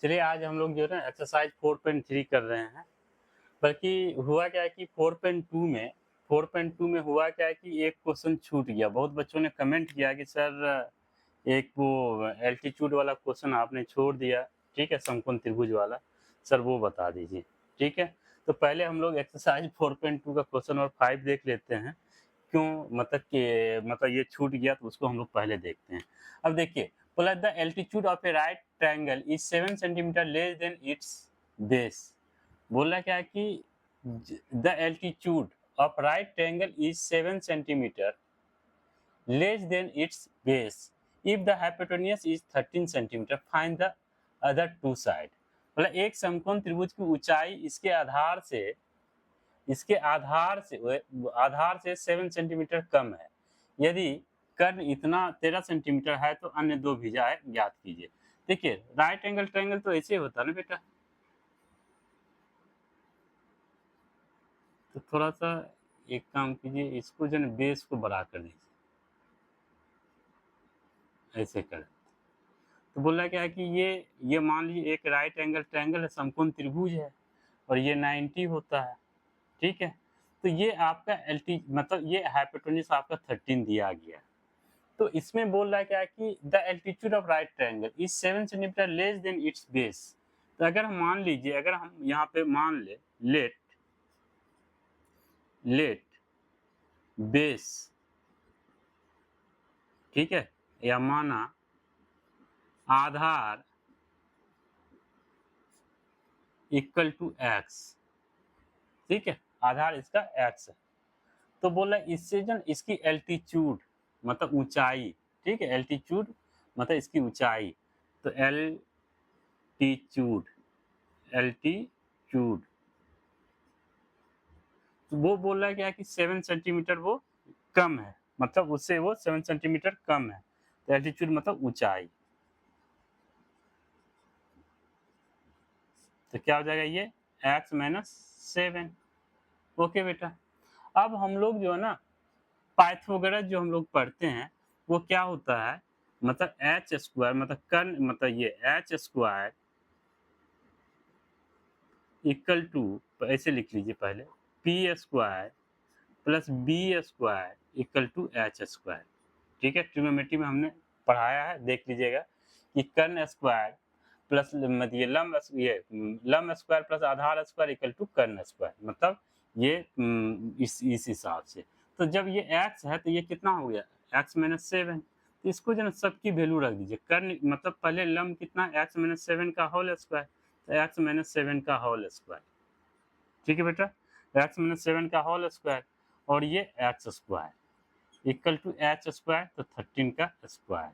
चलिए आज हम लोग जो है ना एक्सरसाइज 4.3 कर रहे हैं। बल्कि हुआ क्या है कि 4.2 में हुआ क्या है कि एक क्वेश्चन छूट गया। बहुत बच्चों ने कमेंट किया कि सर एक वो एल्टीट्यूड वाला क्वेश्चन आपने छोड़ दिया, ठीक है, समकोण त्रिभुज वाला, सर वो बता दीजिए, ठीक है। तो पहले हम लोग एक्सरसाइज 4.2 का क्वेश्चन और 5 देख लेते हैं। क्यों मतलब ये छूट गया तो उसको हम लोग पहले देखते हैं। अब देखिए, बोला the altitude of a right triangle is 7 centimetre less than its base. बोला क्या है कि the altitude of right triangle is 7 centimetre less than its base if the hypotenuse is 13 centimetre find the other two side. बोला एक समकोण त्रिभुज की ऊंचाई इसके आधार से 7 सेंटीमीटर कम है। यदि कर्ण इतना 13 सेंटीमीटर है तो अन्य दो भुजाएं ज्ञात कीजिए। देखिए राइट एंगल ट्रायंगल तो ऐसे होता है ना बेटा, तो थोड़ा सा एक काम कीजिए, इसको जो है बेस को बड़ा कर दीजिए, ऐसे कर। तो बोल रहा क्या है कि ये मान लीजिए एक राइट एंगल ट्रायंगल है, समकोण त्रिभुज है और ये 90 होता है, ठीक है। तो ये आपका एल्टी मतलब ये हाइपोटेन्यूज आपका 13 दिया गया है। तो इसमें बोल रहा है क्या है कि the altitude of right triangle is 7 centimetre less than its base. तो अगर हम मान लीजिए, अगर हम यहाँ पे मान ले लेट बेस, ठीक है, या माना आधार इक्वल टू एक्स, ठीक है, आधार इसका एक्स है। तो बोला इससे जो इसकी एल्टीट्यूड मतलब ऊंचाई, ठीक है, एल्टीट्यूड मतलब इसकी ऊंचाई, तो एल्टीट्यूड तो वो बोल रहा है क्या कि 7 सेंटीमीटर वो कम है, मतलब उससे वो 7 सेंटीमीटर कम है। तो एल्टीट्यूड मतलब ऊंचाई, तो क्या हो जाएगा ये x माइनस 7। ओके बेटा, अब हम लोग जो है ना पाइथागोरस जो हम लोग पढ़ते हैं वो क्या होता है, मतलब एच स्क्वायर मतलब कर्ण मतलब ये एच स्क्वायर इक्वल टू, ऐसे लिख लीजिए पहले, P square plus B square equal to H square, ठीक है। ट्रिग्नोमेट्री में हमने पढ़ाया है, देख लीजिएगा कि कर्ण स्क्वायर प्लस मतलब ये लंब स्क्वायर प्लस आधार स्क्वायर इक्वल टू कर्ण स्क्वायर, मतलब ये इस हिसाब से। तो जब ये x है तो ये कितना हो गया x माइनस 7। तो इसको जो है सबकी वैल्यू रख दीजिए, कर्ण मतलब पहले लंब कितना x माइनस 7 का होल स्क्वायर, तो x माइनस 7 का होल स्क्वायर, ठीक है बेटा, x माइनस 7 का होल स्क्वायर और ये x square equal to H square तो 13 का स्क्वायर।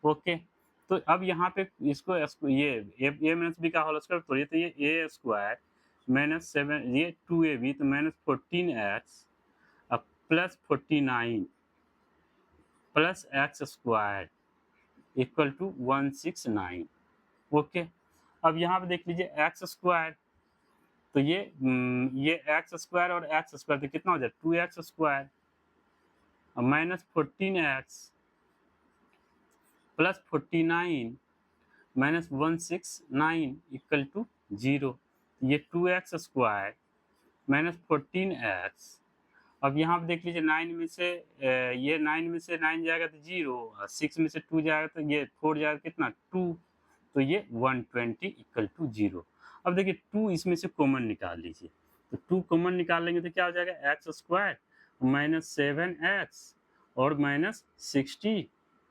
ओके, तो अब यहाँ पे इसको ये माइनस बी का होल स्क्वायर, तो ये ए स्क्वायर माइनस 7 ये 2ab तो माइनस 14x अब plus 49 plus X square equal to 169। Okay, अब यहाँ पे देख लीजिए एक्स स्क्वायर, तो ये एक्स स्क्वायर और एक्स स्क्वायर तो कितना हो जाए 2x square minus 14x plus 49 minus 169 equal to 0। ये 2x स्क्वायर माइनस 14x, अब यहाँ पे देख लीजिए 9 में से ये 9 में से 9 जाएगा तो 0, 6 में से 2 जाएगा तो ये 4 जाएगा कितना 2, तो ये 120 इक्वल टू 0। अब देखिए 2 इसमें से कॉमन निकाल लीजिए, तो 2 कॉमन निकाल लेंगे तो क्या हो जाएगा एक्स स्क्वायर माइनस 7x और माइनस 60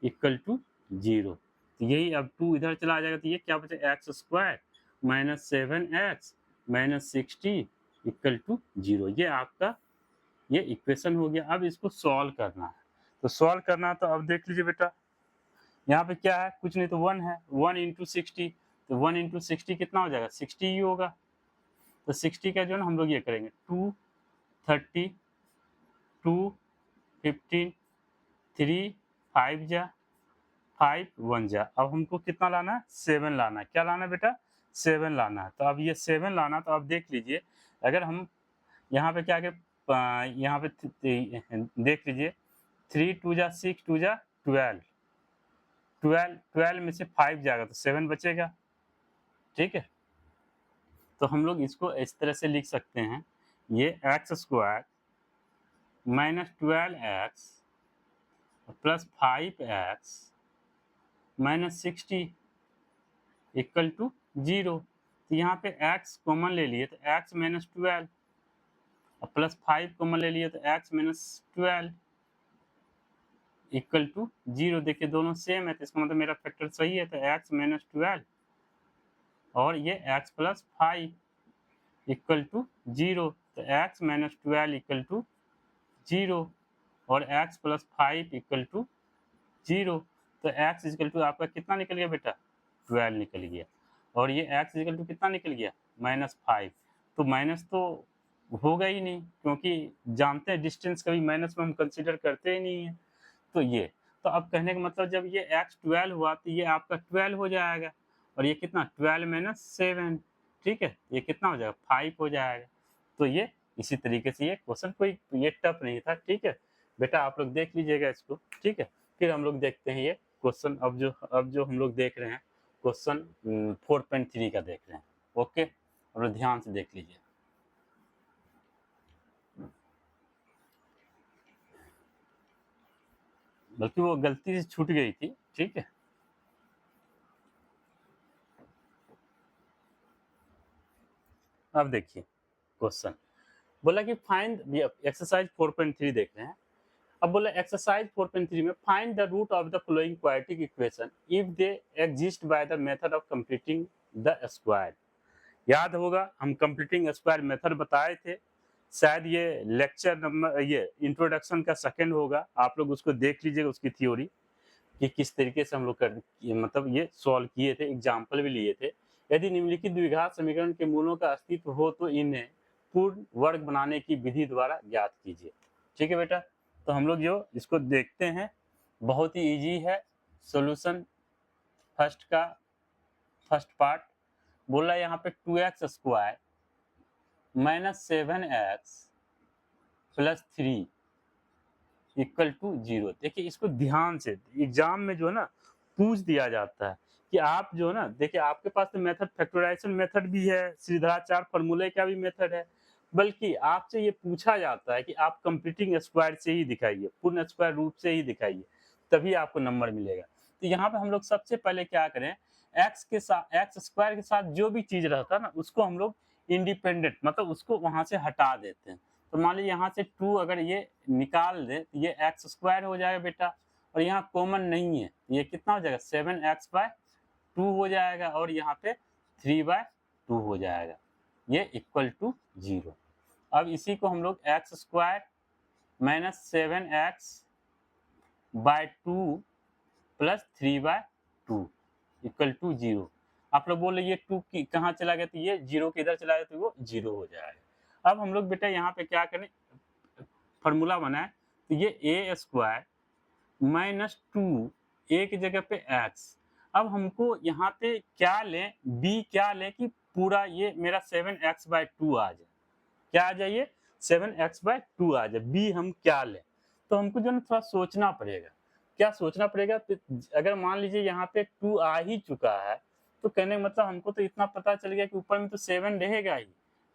इक्वल टू 0। तो यही अब 2 इधर चला जाएगा तो ये क्या बचेगा X square minus 7x minus 60 equal to 0। ये आपका ये इक्वेशन हो गया। अब इसको सॉल्व करना है, तो सॉल्व करना है तो अब देख लीजिए बेटा, यहाँ पे क्या है, कुछ नहीं तो 1 है, 1 इंटू 60, तो 1 इंटू 60 कितना हो जाएगा 60 ही होगा। तो 60 का जो है ना हम लोग ये करेंगे 2 30 2 15 3 5 जा 5 1 जा, अब हमको कितना लाना है 7 लाना है। क्या लाना है बेटा 7 लाना है। तो अब ये 7 लाना, तो अब देख लीजिए अगर हम यहाँ पे क्या यहाँ पे देख लीजिए 3 2 जा 6 2 जा 12 12 12 में से 5 जाएगा तो 7 बचेगा, ठीक है। तो हम लोग इसको इस तरह से लिख सकते हैं, ये X square minus 12x plus 5x minus 60 equal to 0। तो यहाँ पे x कॉमन ले लिए तो x माइनस 12 और प्लस 5 कॉमन ले लिए तो x माइनस 12 इक्वल टू 0। देखिए दोनों सेम है तो इसका मतलब मेरा फैक्टर सही है, तो x माइनस 12 और ये x प्लस 5 इक्वल टू 0। तो x माइनस 12 इक्वल टू 0 और x प्लस 5 इक्वल टू 0। तो x इक्वल टू आपका कितना निकल गया बेटा, 12 निकल गया। और ये x इक्वल टू कितना निकल गया, माइनस 5। तो माइनस तो होगा ही नहीं, क्योंकि जानते हैं डिस्टेंस कभी माइनस में हम कंसीडर करते ही नहीं है। तो ये, तो अब कहने का मतलब जब ये x 12 हुआ तो ये आपका 12 हो जाएगा, और ये कितना 12 माइनस 7, ठीक है, ये कितना हो जाएगा 5 हो जाएगा। तो ये इसी तरीके से ये क्वेश्चन कोई ये टफ नहीं था, ठीक है बेटा, आप लोग देख लीजिएगा इसको, ठीक है। फिर हम लोग देखते हैं ये क्वेश्चन, अब जो हम लोग देख रहे हैं क्वेश्चन 4.3 का देख रहे हैं। ओके, और ध्यान से देख लीजिए। बल्कि वो गलती से छूट गई थी, ठीक है। अब देखिए क्वेश्चन बोला कि फाइंड, एक्सरसाइज 4.3 देख रहे हैं। अब बोला एक्सरसाइज 4.3 में find the root of the following quadratic equation if they exist by the method of completing the square. याद होगा हम कंप्लीटिंग स्क्वायर मेथड बताए थे, शायद ये लेक्चर नंबर, ये इंट्रोडक्शन का सेकंड होगा, आप लोग उसको देख लीजिएगा, उसकी थ्योरी कि किस तरीके से हम लोग मतलब ये सॉल्व किए थे, एग्जाम्पल भी लिए थे। यदि निम्नलिखित द्विघात समीकरण के मूलों का अस्तित्व हो तो इन्हें पूर्ण वर्ग बनाने की विधि द्वारा ज्ञात कीजिए। ठीक है बेटा, तो हम लोग जो इसको देखते हैं, बहुत ही इजी है सॉल्यूशन। फर्स्ट पार्ट बोला यहाँ पे 2x square minus 7x plus 3 equal to 0। देखिए इसको ध्यान से, एग्जाम में जो है ना पूछ दिया जाता है कि आप जो है ना, देखिए आपके पास तो मेथड फैक्टराइजेशन मेथड भी है, सीधाचार फॉर्मूले का भी मेथड है, बल्कि आपसे ये पूछा जाता है कि आप कंप्लीटिंग स्क्वायर से ही दिखाइए, पूर्ण स्क्वायर रूट से ही दिखाइए, तभी आपको नंबर मिलेगा। तो यहाँ पे हम लोग सबसे पहले क्या करें, एक्स के साथ, एक्स स्क्वायर के साथ जो भी चीज रहता है ना उसको हम लोग इंडिपेंडेंट, मतलब उसको वहां से हटा देते हैं। तो मान लीजिए यहाँ से 2 अगर ये निकाल दे तो ये एक्स स्क्वायर हो जाएगा बेटा, और यहाँ कॉमन नहीं है, ये कितना हो जाएगा 7x/2 हो जाएगा, और यहाँ पे 3/2 हो जाएगा, ये इक्वल टू 0। अब इसी को हम लोग X square minus 7x/2 plus 3/2 equal to 0। आप लोग बोल रहे ये 2 कहाँ चला गया, तो ये 0 के इधर चला गया तो वो 0 हो जाएगा। अब हम लोग बेटा यहाँ पे क्या करें, फॉर्मूला बनाए, तो ये ए स्क्वायर माइनस 2 ए की जगह पे एक्स। अब हमको यहाँ पे क्या लें, बी क्या लें कि पूरा ये मेरा 7x/2 आ जाए, क्या आ जाए, ये 7x/2 आ जाए। बी हम क्या लें, तो हमको जो है थोड़ा सोचना पड़ेगा, क्या सोचना पड़ेगा। तो अगर मान लीजिए यहाँ पे 2 आ ही चुका है, तो कहने का मतलब हमको तो इतना पता चल गया कि ऊपर में तो 7 रहेगा ही,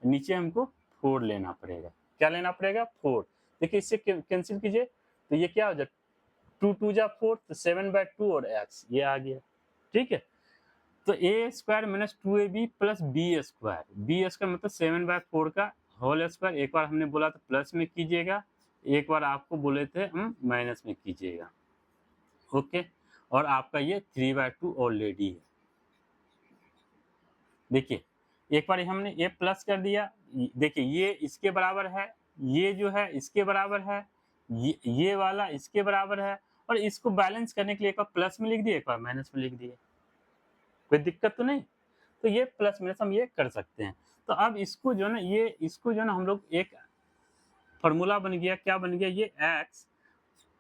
नीचे हमको 4 लेना पड़ेगा। क्या लेना पड़ेगा, 4। देखिए इससे कैंसिल कीजिए, तो ये क्या हो जाए, 2 2 जा 4, तो 7/2 और x ये आ गया, ठीक है। तो A square minus 2ab plus B square, B square मतलब 7/4 का होल स्क्वायर, एक बार हमने बोला था प्लस में कीजिएगा, एक बार आपको बोले थे हम माइनस में कीजिएगा, ओके। और आपका ये 3/2 ऑलरेडी है। देखिए एक बार हमने ये प्लस कर दिया, देखिए ये इसके बराबर है, ये जो है इसके बराबर है, ये वाला इसके बराबर है, और इसको बैलेंस करने के लिए एक बार प्लस में लिख दिए, एक बार माइनस में लिख दिए, कोई दिक्कत तो नहीं। तो ये प्लस माइनस हम ये कर सकते हैं। तो अब इसको जो है ना, ये इसको जो है ना हम लोग एक फॉर्मूला बन गया, क्या बन गया, ये x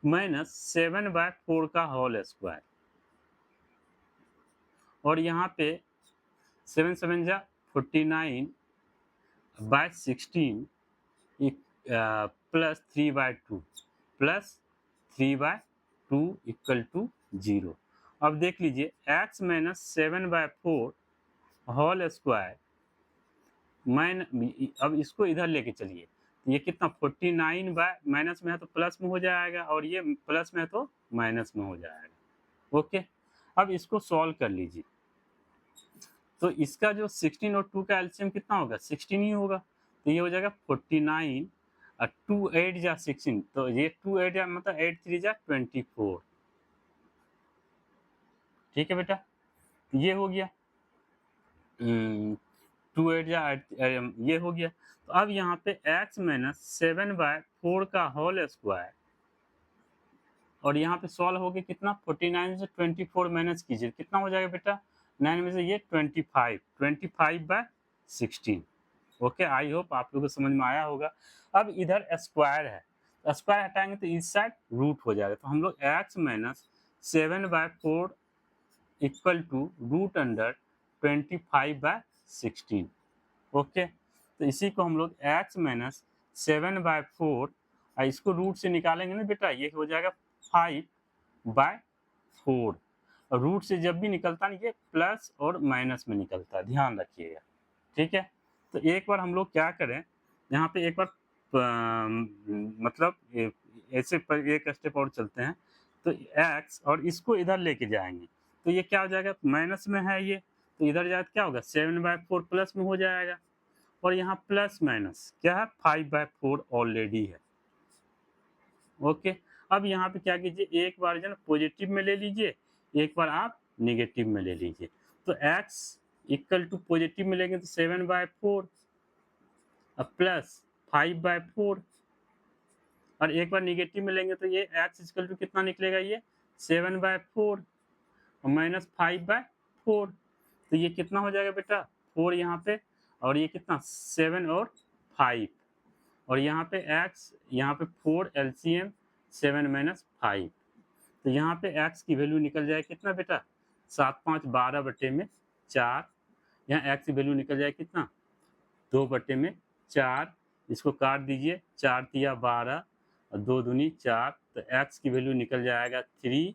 माइनस 7/4 का होल स्क्वायर, और यहाँ पे 7 7 जा 49/16 प्लस 3/2 प्लस 3/2 इक्वल टू 0। अब देख लीजिए x माइनस 7/4 होल स्क्वायर अब इसको इधर लेके चलिए, तो ये कितना 49 बाय माइनस में है तो प्लस में हो जाएगा, और ये प्लस में है तो माइनस में हो जाएगा। ओके, अब इसको सॉल्व कर लीजिए। तो इसका जो 16 और 2 का एलसीएम कितना होगा, 16 ही होगा। तो ये हो जाएगा 49 और 2 8 जा 16, तो ये 2 8 जा मतलब 8 3 जा 24। ठीक है बेटा, ये हो गया 2 8 जा 8, ये हो गया। तो अब यहाँ पे x माइनस 7/4 का होल स्क्वायर, और यहाँ पे सॉल्व हो गया कितना, 49 से 24 माइनस कीजिए, कितना हो जाएगा बेटा, 9 में से ये 25/16। ओके, आई होप आप लोगों को समझ में आया होगा। अब इधर स्क्वायर है, स्क्वायर हटाएंगे तो इस साइड रूट हो जाएगा, तो हम लोग x minus 7/4 equal to root under 25/16। Okay, तो इसी को हम लोग x माइनस 7/4, इसको रूट से निकालेंगे ना बेटा, ये हो जाएगा 5/4। और रूट से जब भी निकलता नहीं, ये प्लस और माइनस में निकलता है, ध्यान रखिएगा। ठीक है, तो एक बार हम लोग क्या करें, यहाँ पे एक बार मतलब ऐसे पर एक स्टेप और चलते हैं। तो x और इसको इधर लेके जाएंगे, तो ये क्या हो जाएगा, माइनस में है ये, तो इधर जाए क्या होगा, 7/4 प्लस में हो जाएगा, और यहाँ प्लस माइनस क्या है, 5/4 ऑलरेडी है। ओके, अब यहाँ पे क्या कीजिए, एक बार जो है पॉजिटिव में ले लीजिए, एक बार आप निगेटिव में ले लीजिए। तो x इक्वल टू पॉजिटिव में लेंगे तो 7/4 और प्लस 5/4, और एक बार निगेटिव में लेंगे तो ये x इक्वल टू कितना निकलेगा, ये 7/4 और माइनस 5/4। तो ये कितना हो जाएगा बेटा, 4 यहाँ पे, और ये कितना 7 और 5, और यहाँ पे x, यहाँ पे 4 एलसीएम 7 माइनस 5। तो यहाँ पे x की वैल्यू निकल जाए कितना बेटा, 7 5 12/4। यहाँ x की वैल्यू निकल जाए कितना, 2/4। इसको काट दीजिए, 4 तिया 12 और 2 दूनी 4, तो x की वैल्यू निकल जाएगा 3,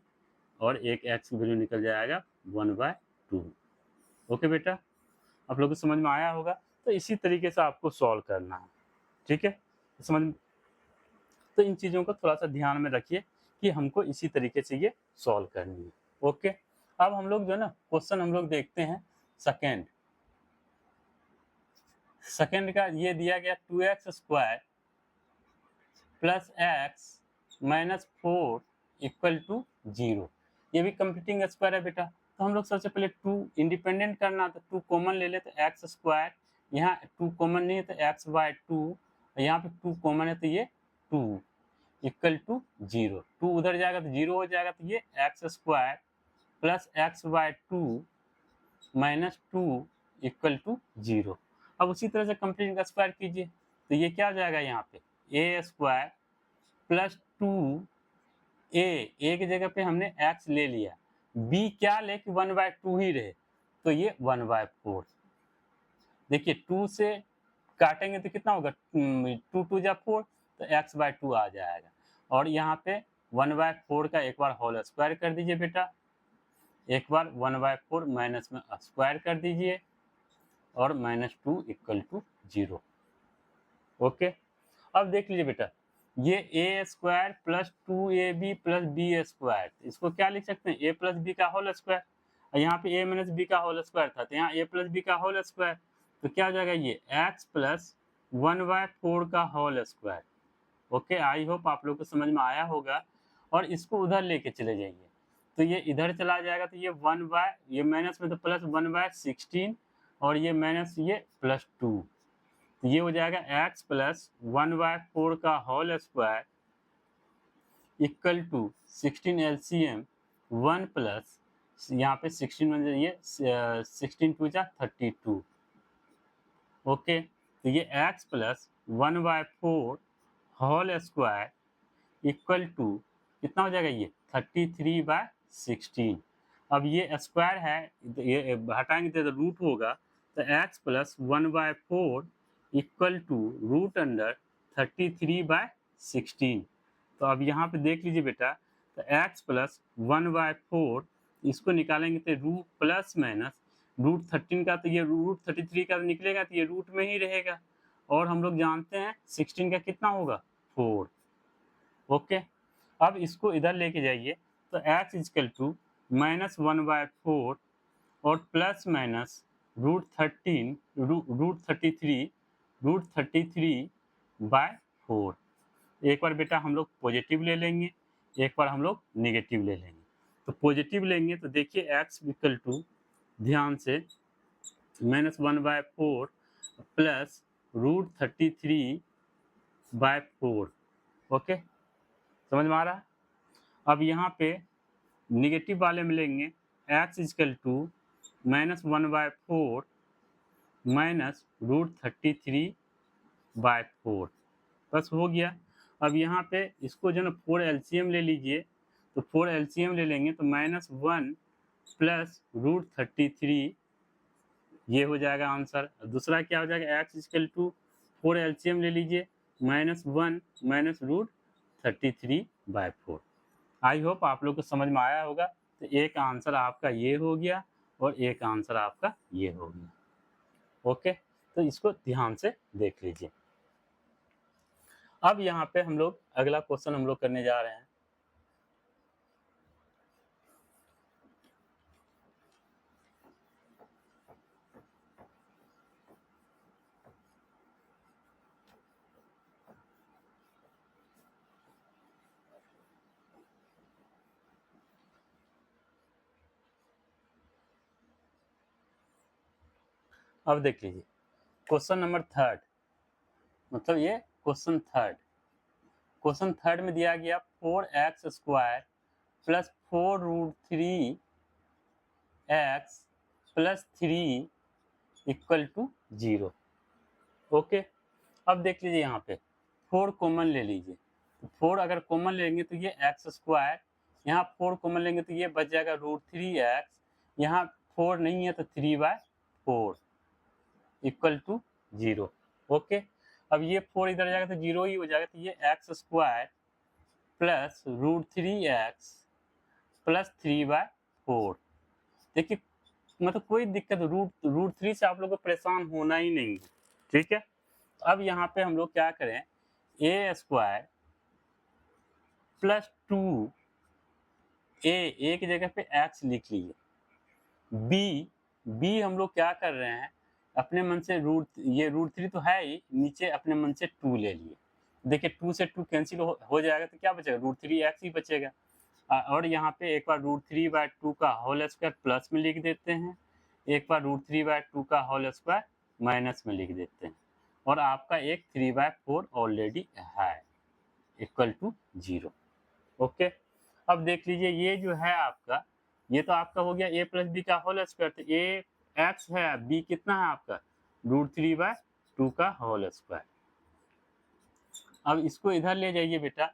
और एक x की वैल्यू निकल जाएगा 1/2। ओके बेटा, आप लोगों को समझ में आया होगा। तो इसी तरीके से आपको सॉल्व करना है। ठीक है, समझ, तो इन चीज़ों को थोड़ा सा ध्यान में रखिए कि हमको इसी तरीके से ये सॉल्व करनी है। ओके, अब हम लोग जो है ना क्वेश्चन हम लोग देखते हैं सेकेंड। सेकेंड का ये दिया गया 2x² plus x minus 4 equal to 0। ये भी कंप्लीटिंग स्क्वायर है बेटा। तो हम लोग सबसे पहले 2 इंडिपेंडेंट करना, तो 2 कॉमन ले ले तो x², यहाँ 2 कॉमन नहीं है तो x/2, यहाँ पे 2 कॉमन है तो ये 2 इक्वल टू 0। 2 उधर जाएगा तो 0 हो जाएगा, तो ये x² plus x/2 minus 2 equal to 0। अब उसी तरह से कंप्लीट स्क्वायर कीजिए, तो ये क्या हो जाएगा, यहाँ पे a² प्लस 2a की जगह पे हमने x ले लिया, b क्या ले कि 1/2 ही रहे, तो ये 1/4। देखिए 2 से काटेंगे तो कितना होगा, 2 2 जा 4, तो x/2 आ जाएगा। और यहाँ पे 1/4 का एक बार होल स्क्वायर कर दीजिए बेटा, एक बार 1/4 माइनस में स्क्वायर कर दीजिए, और -2 इक्वल टू 0। ओके, अब देख लीजिए बेटा, ये a² plus 2ab plus b², इसको क्या लिख सकते हैं, a प्लस बी का होल स्क्वायर, और यहाँ पे a माइनस बी का होल स्क्वायर था, तो यहाँ a प्लस बी का होल स्क्वायर, तो क्या हो जाएगा, ये x प्लस 1/4 का whole square. Okay, I hope आप लोग को समझ में आया होगा। और इसको उधर लेके चले जाइए, तो ये इधर चला जाएगा, तो ये माइनस में तो प्लस 1/16, और ये माइनस ये प्लस 2, तो ये हो जाएगा x प्लस 1/4 का whole square equal to 16 LCM 1 plus, यहाँ पे 16 में ये 16 2 जा 32। ओके, तो ये x plus 1/4 whole square equal to कितना हो जाएगा, ये 33/16। अब ये स्क्वायर है, ये हटाएंगे तो रूट होगा, तो x plus 1/4 equal to root under 33/16। तो अब यहाँ पे देख लीजिए बेटा, तो x प्लस 1/4 इसको निकालेंगे तो रूट प्लस माइनस रूट 13 का, तो ये रूट 33 का निकलेगा तो ये रूट में ही रहेगा। और हम लोग जानते हैं 16 का कितना होगा 4। ओके, अब इसको इधर लेके जाइए तो x इजकल टू -1/4 और प्लस माइनस रूट 33/4। एक बार बेटा हम लोग पॉजिटिव ले लेंगे, एक बार हम लोग नेगेटिव ले लेंगे। तो पॉजिटिव लेंगे तो देखिए x इक्वल टू, ध्यान से, -1/4 प्लस रूट 33/4। ओके, समझ में आ रहा है? अब यहाँ पे निगेटिव वाले में लेंगे x equal to -1/4 minus root 33/4। बस हो गया। अब यहाँ पे इसको जो ना 4 एलसीएम ले लीजिए, तो 4 एलसीएम ले लेंगे तो -1 प्लस रूट 33, ये हो जाएगा आंसर। दूसरा क्या हो जाएगा, x इजकल टू 4 एलसीएम ले लीजिए, -1 माइनस रूट 33/4। आई होप आप लोग को समझ में आया होगा। तो एक आंसर आपका ये हो गया और एक आंसर आपका ये हो गया। ओके, तो इसको ध्यान से देख लीजिए। अब यहाँ पे हम लोग अगला क्वेश्चन हम लोग करने जा रहे हैं। अब देख लीजिए क्वेश्चन नंबर 3, मतलब ये क्वेश्चन थर्ड में दिया गया 4x² plus 4√3x plus 3 equal to 0। Okay, अब देख लीजिए यहाँ पे 4 कॉमन ले लीजिए। तो 4 अगर कॉमन लेंगे तो ये x², यहाँ 4 कॉमन लेंगे तो ये बच जाएगा √3x, यहाँ 4 नहीं है तो 3/4 इक्वल टू 0। ओके, अब ये 4 इधर जाएगा तो 0 ही हो जाएगा। तो ये x² प्लस √3x प्लस 3/4। देखिए, मतलब कोई दिक्कत रूट 3 से आप लोग को परेशान होना ही नहीं है। ठीक है, अब यहाँ पे हम लोग क्या करें, a² प्लस 2 a की जगह पे x लिख लीजिए। b हम लोग क्या कर रहे हैं, अपने मन से ये √3 तो है ही, नीचे अपने मन से 2 ले लिए। देखिए 2 से 2 कैंसिल हो जाएगा तो क्या बचेगा, √3x ही बचेगा। और यहाँ पे एक बार √3/2 का होल स्क्वायर प्लस में लिख देते हैं, एक बार √3/2 का होल स्क्वायर माइनस में लिख देते हैं, और आपका एक 3/4 ऑलरेडी है इक्वल टू 0। ओके, अब देख लीजिए ये जो है आपका, ये तो आपका हो गया a प्लस बी का होल स्क्वायर। तो a x है, b कितना है आपका √3/2 का होल स्क्वायर। अब इसको इधर ले जाइए बेटा,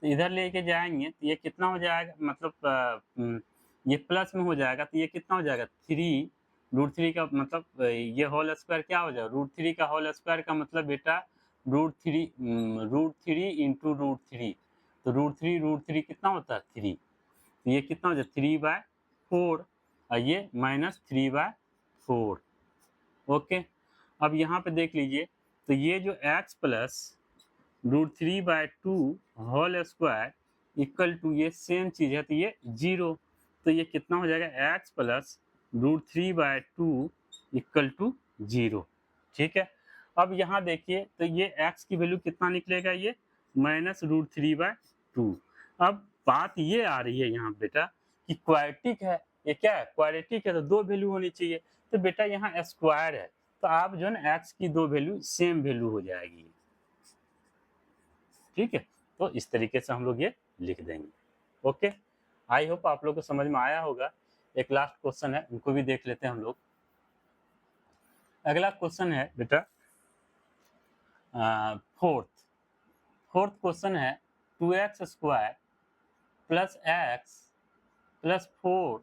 तो इधर लेके जाएंगे तो ये कितना हो जाएगा, मतलब ये प्लस में हो जाएगा तो ये कितना हो जाएगा 3 √3 का, मतलब ये होल स्क्वायर क्या हो जाएगा, √3 का होल स्क्वायर का मतलब बेटा √3 इंटू √3। तो √3 कितना होता है 3, तो ये कितना हो जाए 3/4 और ये -3/4। ओके, अब यहाँ पे देख लीजिए तो ये जो x plus √3/2 whole square equal to ये सेम चीज है तो ये 0। तो ये कितना हो जाएगा x प्लस √3/2 इक्वल टू 0। ठीक है, अब यहाँ देखिए तो ये x की वैल्यू कितना निकलेगा, ये -√3/2। अब बात ये आ रही है यहाँ बेटा कि क्वाड्रेटिक है, ये क्या है क्वाड्रेटिक है तो 2 वैल्यू होनी चाहिए। तो बेटा यहाँ स्क्वायर है तो आप जो है ना x की 2 वैल्यू सेम वैल्यू हो जाएगी। ठीक है, तो इस तरीके से हम लोग ये लिख देंगे। ओके, आई होप आप लोग को समझ में आया होगा। एक लास्ट क्वेश्चन है, उनको भी देख लेते हैं हम लोग। अगला क्वेश्चन है बेटा फोर्थ क्वेश्चन है 2x² plus x plus 4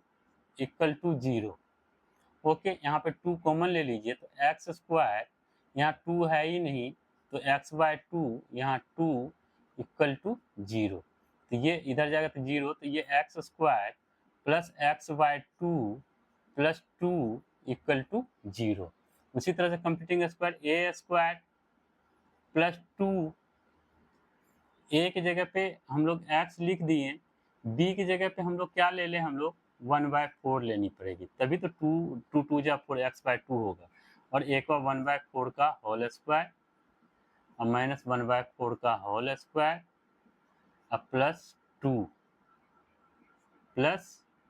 equal to 0। Okay, यहाँ पे 2 कॉमन ले लीजिए तो x², यहाँ 2 है ही नहीं तो x/2, यहाँ 2 इक्वल टू 0। तो ये इधर जाएगा तो 0, तो ये x² plus x/2 plus 2 equal to 0। उसी तरह से कंप्यूटिंग स्क्वायर ए स्क्वायर प्लस 2, ए की जगह पे हम लोग x लिख दिए, b की जगह पे हम लोग क्या ले लें, हम लोग 1/4 लेनी पड़ेगी, तभी तो 2 जा 4 x/2 होगा। और एक और 1/4 का होल स्क्वायर और माइनस 1/4 का होल स्क्वायर अब प्लस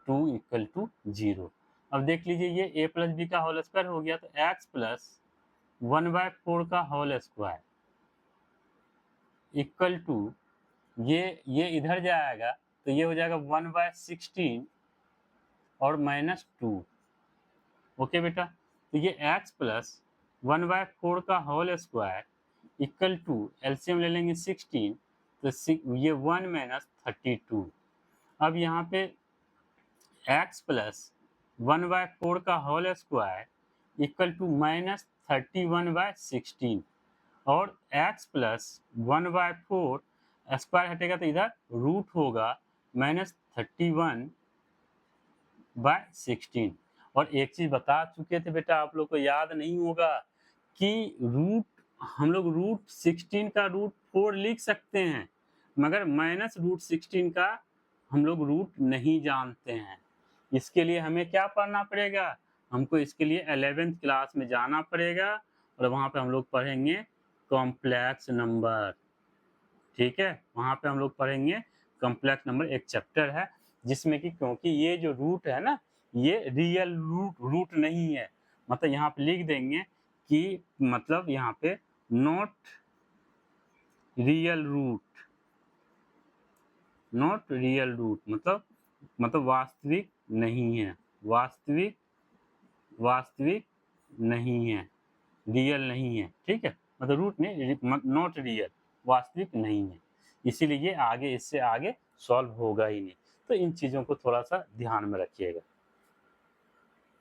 2 इक्वल टू 0। अब देख लीजिए ये a प्लस बी का होल स्क्वायर हो गया, तो x प्लस 1/4 का होल स्क्वायर इक्वल टू ये इधर जाएगा तो ये हो जाएगा 1/16 और माइनस 2। ओके बेटा, तो ये x प्लस 1/4 का whole square equal to LCM ले लेंगे 16, तो ये 1 माइनस 32। अब यहाँ पे x प्लस 1/4 का whole square equal to minus 31/16 और x प्लस 1/4 स्क्वायर हटेगा तो इधर रूट होगा माइनस 31/16। और एक चीज बता चुके थे बेटा, आप लोग को याद नहीं होगा कि हम लोग रूट 16 का रूट 4 लिख सकते हैं, मगर माइनस रूट 16 का हम लोग रूट नहीं जानते हैं। इसके लिए हमें क्या पढ़ना पड़ेगा, हमको इसके लिए 11th क्लास में जाना पड़ेगा और वहाँ पे हम लोग पढ़ेंगे कॉम्प्लेक्स नंबर। ठीक है, वहाँ पे हम लोग पढ़ेंगे कॉम्प्लेक्स नंबर, एक चैप्टर है जिसमें कि क्योंकि ये जो रूट है ना, ये रियल रूट नहीं है, मतलब यहाँ पे लिख देंगे कि मतलब यहाँ पे नॉट रियल रूट, मतलब वास्तविक नहीं है, वास्तविक नहीं है, रियल नहीं है। ठीक है, मतलब रूट नहीं, नॉट रियल, वास्तविक नहीं है, इसीलिए ये आगे इससे आगे सॉल्व होगा ही नहीं। तो इन चीज़ों को थोड़ा सा ध्यान में रखिएगा।